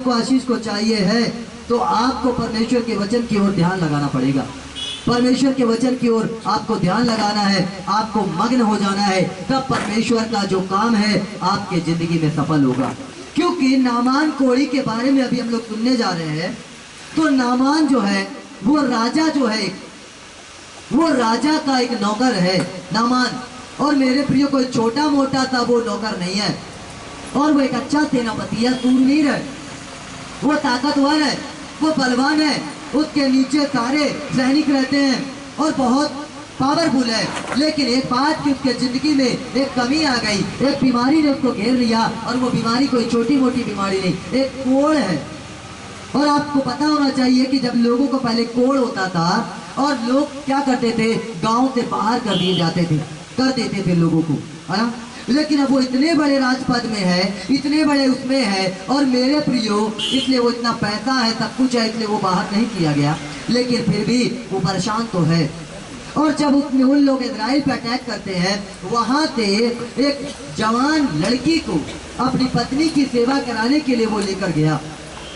को आशीष को चाहिए है तो आपको परमेश्वर के वचन की ओर ध्यान लगाना पड़ेगा। परमेश्वर के वचन की ओर आपको ध्यान लगाना है, आपको मग्न हो जाना है, तब परमेश्वर का जो काम है आपके जिंदगी में सफल होगा। क्योंकि नामान कोढ़ी के बारे में अभी हम लोग सुनने जा रहे हैं। तो नामान जो है वो राजा जो है, वो राजा का एक नौकर है नामान। और मेरे प्रियो कोई छोटा मोटा सा वो नौकर नहीं है, और वो एक अच्छा सेनापति है, सूरवीर है, वो ताकतवर है, वो बलवान है, उसके नीचे सारे सैनिक रहते हैं और बहुत पावरफुल है। लेकिन एक बात कि उसके जिंदगी में एक कमी आ गई, एक बीमारी ने उसको घेर लिया, और वो बीमारी कोई छोटी मोटी बीमारी नहीं, एक कोढ़ है। और आपको पता होना चाहिए कि जब लोगों को पहले कोढ़ होता था और लोग क्या करते थे, गांव से बाहर कर दिए जाते थे, कर देते थे लोगों को, है ना। लेकिन अब वो इतने बड़े राजपद में है, इतने बड़े उसमें है, और मेरे प्रियो इसलिए वो इतना पैसा है, सब कुछ है, इसलिए वो बाहर नहीं किया गया। लेकिन फिर भी वो परेशान तो है। और जब उसमें उन लोग इजराइल पे अटैक करते हैं, वहां से एक जवान लड़की को अपनी पत्नी की सेवा कराने के लिए वो लेकर गया।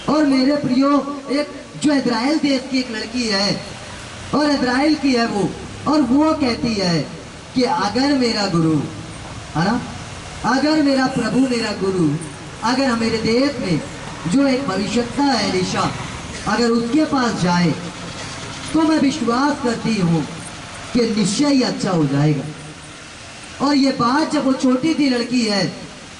और मेरे प्रियो एक जो इजराइल देश की एक लड़की है, और इजराइल की है वो, और वो कहती है कि अगर मेरा गुरु, है ना, अगर मेरा प्रभु, मेरा गुरु, अगर मेरे देश में जो एक भविष्यवक्ता है एलीशा, अगर उसके पास जाए तो मैं विश्वास करती हूँ कि निश्चय ही अच्छा हो जाएगा। और ये बात जब वो छोटी सी लड़की है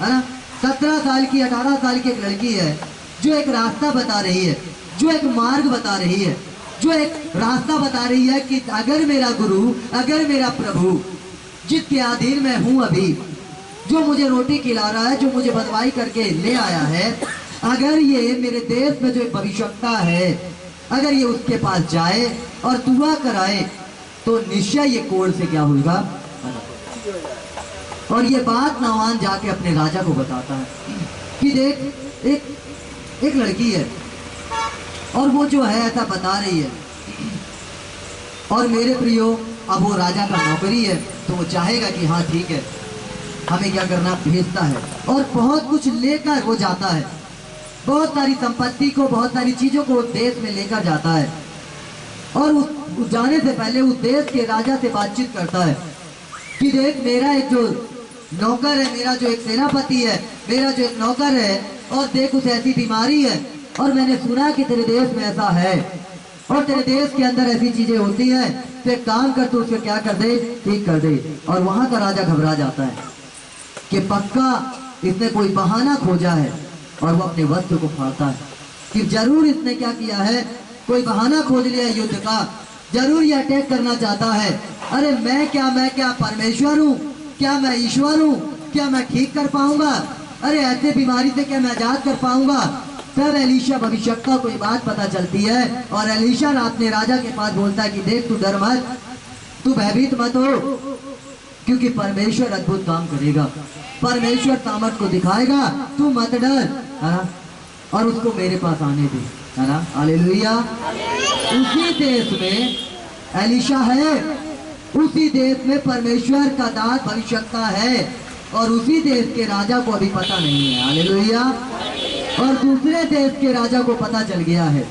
ना, 17 साल की, 18 साल की एक लड़की है, जो एक रास्ता बता रही है, जो एक मार्ग बता रही है, जो एक रास्ता बता रही है कि अगर मेरा गुरु, अगर मेरा प्रभु, जिसके अधीन मैं हूं अभी, जो मुझे रोटी खिला रहा है, जो मुझे बदवाई करके ले आया है, अगर ये मेरे देश में जो एक भविष्यवक्ता है, अगर ये उसके पास जाए और दुआ कराए तो निश्चय ये कोढ़ से क्या होगा। और ये बात नामान जाके अपने राजा को बताता है कि देख एक लड़की है, और वो जो है ऐसा बता रही है। और मेरे प्रियो अब वो राजा का नौकरी है, तो वो चाहेगा कि हाँ ठीक है, हमें क्या करना, भेजता है, और बहुत कुछ लेकर वो जाता है, बहुत सारी संपत्ति को, बहुत सारी चीजों को उस देश में लेकर जाता है। और उस जाने से पहले उस देश के राजा से बातचीत करता है कि देख मेरा एक जो नौकर है, मेरा जो एक सेनापति है, मेरा जो एक नौकर है, और देख उसे ऐसी बीमारी है, और मैंने सुना कि तेरे देश में ऐसा है, और तेरे देश के अंदर ऐसी चीजें होती हैं, तो एक काम कर, तू उसको क्या कर दे, ठीक कर दे। और वहां का राजा घबरा जाता है कि पक्का इसने कोई बहाना खोजा है, और वो अपने वस्त्र को फाड़ता है कि जरूर इसने क्या किया है, कोई बहाना खोज लिया युद्ध का, जरूर ये अटैक करना चाहता है। अरे मैं क्या परमेश्वर हूँ, क्या मैं ईश्वर हूँ, क्या मैं ठीक कर पाऊंगा, अरे ऐसे बीमारी से क्या मैं आजाद कर पाऊंगा। तब एलीशा भविष्यवक्ता को ये बात पता चलती है, और एलीशा अपने राजा के पास बोलता है कि देख तू डर मत, तू भयभीत मत हो, क्योंकि परमेश्वर अद्भुत काम करेगा, परमेश्वर सामर्थ को दिखाएगा, तू मत डर, है ना, और उसको मेरे पास आने दे, है ना। हालेलुया। उसी देश में एलीशा है, उसी देश में परमेश्वर का दास भविष्यवक्ता है, और उसी देश के राजा को अभी पता नहीं है। हालेलुया। और दूसरे देश के राजा को पता चल गया है,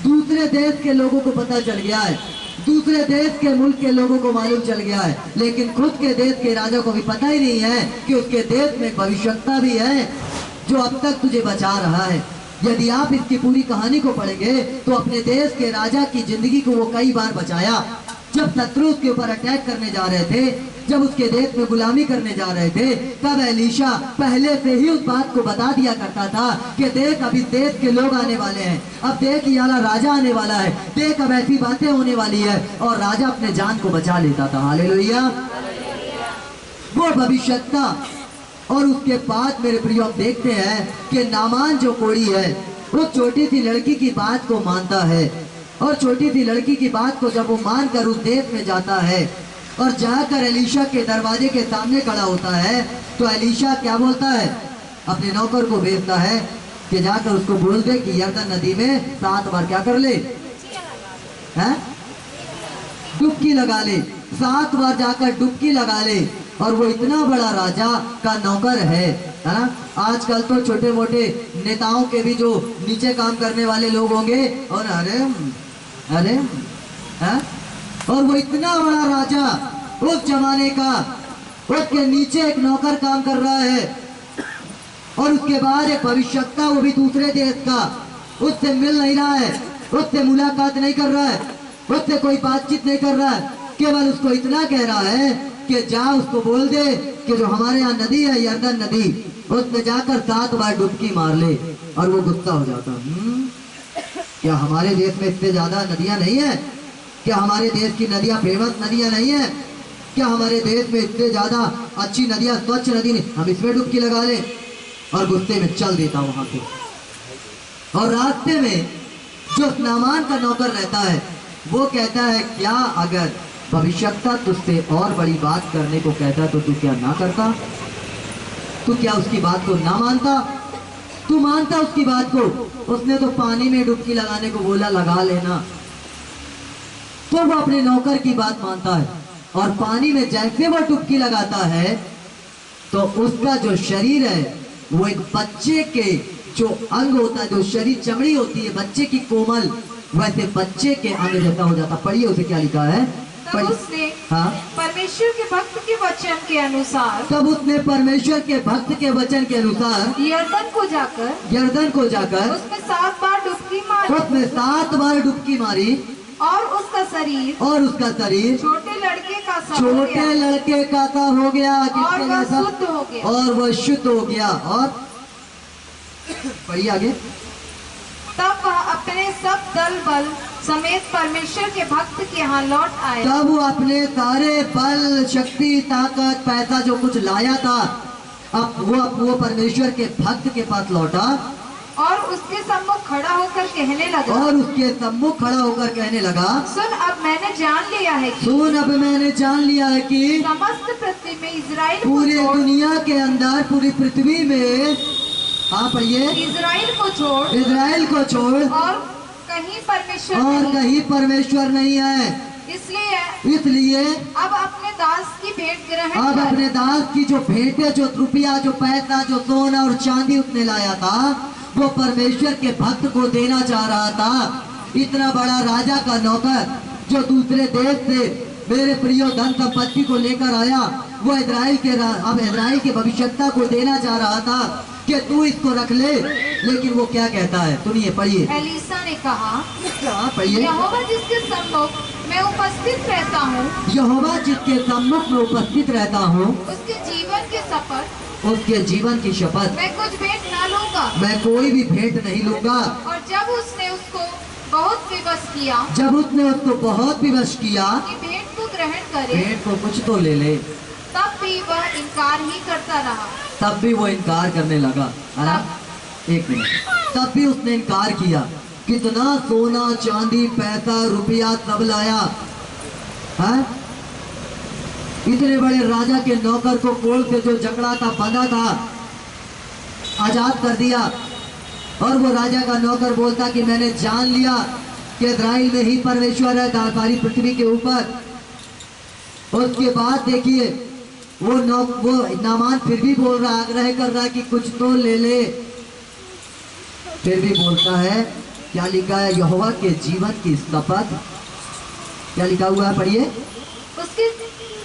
दूसरे देश के लोगों को पता चल गया है, दूसरे देश के मुल्क के लोगों को मालूम चल गया है, लेकिन खुद के देश के राजा को भी पता ही नहीं है कि उसके देश में भविष्यवक्ता भी है जो अब तक तुझे बचा रहा है। यदि आप इसकी पूरी कहानी को पढ़ेंगे तो अपने देश के राजा की जिंदगी को वो कई बार बचाया। जब शत्रु उसके ऊपर अटैक करने जा रहे थे, जब उसके देश में गुलामी करने जा रहे थे, तब एलीशा पहले से ही उस बात को बता दिया करता था कि देख अब इस देश के लोग आने वाले हैं, अब देख ये वाला राजा आने वाला है, देख अब ऐसी बातें होने वाली है, और राजा अपने जान को बचा लेता था। हालेलुया। वो भविष्यवक्ता। और उसके बाद मेरे प्रियो आप देखते हैं कि नामान जो कोढ़ी है, वो छोटी सी लड़की की बात को मानता है, और छोटी सी लड़की की बात को जब वो मानकर उस देश में जाता है और जाकर एलीशा के दरवाजे के सामने खड़ा होता है, तो एलीशा क्या बोलता है, अपने नौकर को भेजता है कि जाकर उसको बोल दे कि यरदन नदी में 7 बार क्या कर ले, हैं, डुबकी लगा ले, 7 बार जाकर डुबकी लगा ले। और वो इतना बड़ा राजा का नौकर है, है ना। आजकल तो छोटे मोटे नेताओं के भी जो नीचे काम करने वाले लोग होंगे, और अरे अरे है? और वो इतना बड़ा राजा उस जमाने का, उसके नीचे एक नौकर काम कर रहा है, और उसके बाद एक भविष्यवक्ता, वो भी दूसरे देश का, उससे मिल नहीं रहा है, उससे मुलाकात नहीं कर रहा है, उससे कोई बातचीत नहीं कर रहा है, केवल उसको इतना कह रहा है कि जा उसको बोल दे कि जो हमारे यहाँ नदी है यर्दन नदी, उसमें जाकर 7 बार डुबकी मार ले। और वो गुस्सा हो जाता, क्या हमारे देश में इतने ज्यादा नदियां नहीं है? क्या हमारे देश की नदियां फेमस नदियां नहीं है? क्या हमारे देश में इतने ज्यादा अच्छी नदियां, स्वच्छ नदी नहीं? हम इसमें डुबकी लगा लें। और गुस्से में चल देता वहां से। और रास्ते में जो नामान का नौकर रहता है, वो कहता है क्या अगर भविष्यवक्ता तुझसे और बड़ी बात करने को कहता तो तू क्या ना करता? तू क्या उसकी बात को ना मानता? तू मानता उसकी बात को? उसने तो पानी में डुबकी लगाने को बोला, लगा लेना। तो वो अपने नौकर की बात मानता है, और पानी में जैसे वो डुबकी लगाता है तो उसका जो शरीर है वो एक बच्चे के जो अंग होता है, जो शरीर चमड़ी होती है बच्चे की कोमल, वैसे बच्चे के अंग जैसा हो जाता। पढ़िए उसे क्या लिखा है। तब उसने हाँ, परमेश्वर के भक्त के वचन के अनुसार, तब उसने परमेश्वर के भक्त के वचन के अनुसार यर्दन को जाकर उसमें 7 बार डुबकी मारी, उसमें 7 बार डुबकी मारी, और उसका शरीर छोटे लड़के का सा हो छोटे गया, लड़के का सा हो गया, और किसके वह जैसा? शुद्ध हो गया। और वह शुद्ध हो गया। और पढ़िए आगे। तब वह अपने सब दल बल समेत परमेश्वर के भक्त के यहाँ लौट आए। तब वो अपने सारे बल, शक्ति, ताकत, पैसा जो कुछ लाया था, अब वो परमेश्वर के भक्त के पास लौटा, और उसके सम्मुख खड़ा होकर कहने लगा, सुन अब मैंने जान लिया है कि समस्त पृथ्वी में इजराइल पूरे दुनिया के अंदर, पूरी पृथ्वी में, हाँ पढ़िए, इजराइल को छोड़ और कहीं परमेश्वर नहीं है। इसलिए अब अपने दास की भेंट ग्रहण अब कर। अपने दास की जो भेंटें, जो रुपया, जो पैसा, जो सोना और चांदी उसने लाया था, वो परमेश्वर के भक्त को देना चाह रहा था। इतना बड़ा राजा का नौकर जो दूसरे देश से मेरे प्रियो धन संपत्ति को लेकर आया, वो इजराइल के भविष्यवक्ता को देना चाह रहा था कि तू इसको रख ले। लेकिन वो क्या कहता है, सुनिए, पढ़िए। एलीसा ने कहा, पढ़िए। यहोवा जिसके सम्मुख मैं उपस्थित रहता हूँ, यहोवा जिसके सम्मुख में उपस्थित रहता हूँ, उसके जीवन की शपथ मैं कुछ भेंट ना लूंगा। मैं कोई भी भेंट नहीं लूंगा। और जब उसने उसको बहुत विवश किया कि भेंट को ग्रहण करे, भेंट को कुछ तो ले ले, तब भी वह इनकार ही करता रहा। तब भी वो इनकार करने लगा। है ना? एक मिनट। तब भी उसने इनकार किया। कितना सोना, चांदी, पैसा, रुपया सब लाया है? इतने बड़े राजा के नौकर को कोल से जो जकड़ा था, बंधा था, आजाद कर दिया। और वो राजा का नौकर बोलता कि मैंने जान लिया कि इजराइल में ही परमेश्वर है सारी पृथ्वी के ऊपर। उसके बाद देखिए वो नामान फिर भी बोल रहा, आग्रह कर रहा कि कुछ तो ले ले। फिर भी बोलता है, क्या लिखा है, यहोवा के जीवन की शपथ, क्या लिखा हुआ है, पढ़िए।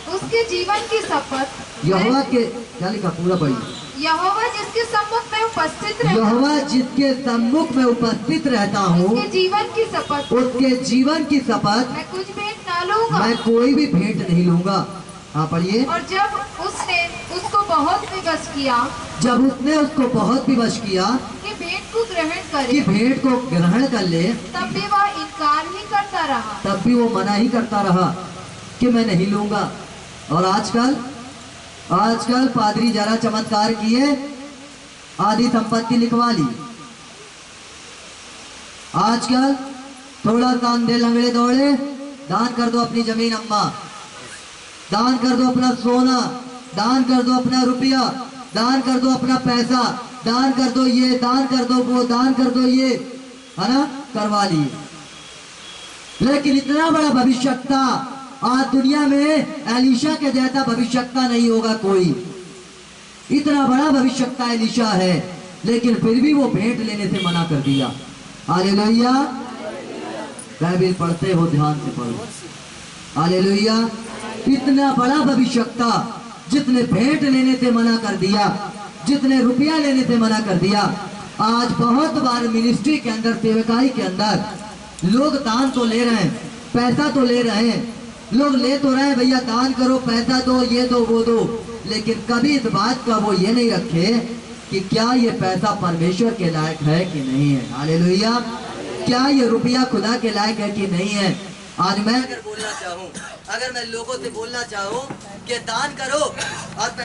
उसके जीवन की शपथ, यहोवा के, क्या लिखा, पूरा पढ़िए। यहोवा जिसके सम्मुख में उपस्थित रहता, यहोवा जिसके सम्मुख में उपस्थित रहता हूँ, उसके जीवन की शपथ मैं कुछ भेंट ना लूंगा। मैं कोई भी भेंट नहीं लूंगा। हाँ पढ़िए। और जब उसने उसको बहुत विवश किया कि भेंट को ग्रहण कर ले, तब भी वह इनकार ही करता रहा। तब भी वो मना ही करता रहा कि मैं नहीं लूंगा। और आजकल पादरी जरा चमत्कार किए, आधी संपत्ति लिखवा ली। आजकल थोड़ा सा अंधे लंगड़े दौड़े, दान कर दो अपनी जमीन अम्मा, दान कर दो अपना सोना, दान कर दो अपना रुपया, दान कर दो अपना पैसा, दान कर दो ये, दान कर दो वो, दान कर दो ये, है ना, करवा लिए। लेकिन इतना बड़ा भविष्यवक्ता आज दुनिया में एलीशा के जैसा भविष्यवक्ता नहीं होगा कोई। इतना बड़ा भविष्यवक्ता एलीशा है, लेकिन फिर भी वो भेंट लेने से मना कर दिया। हालेलुया। बाइबल पढ़ते हो, ध्यान से पढ़ो। हालेलुया। इतना बड़ा भविष्यवक्ता जितने भेंट लेने से मना कर दिया, जितने रुपया लेने से मना कर दिया। आज बहुत बार मिनिस्ट्री के अंदर, सेवकाई के अंदर लोग दान तो ले रहे हैं, पैसा तो ले रहे हैं, लोग ले तो रहे हैं, भैया दान करो, पैसा दो, ये दो, वो दो, लेकिन कभी इस बात का वो ये नहीं रखे कि क्या ये पैसा परमेश्वर के लायक है कि नहीं है। हालेलुया। क्या ये रुपया खुदा के लायक है कि नहीं है। आज मैं अगर बोलना चाहूँ, अगर मैं लोगों से बोलना चाहूँ कि दान करो और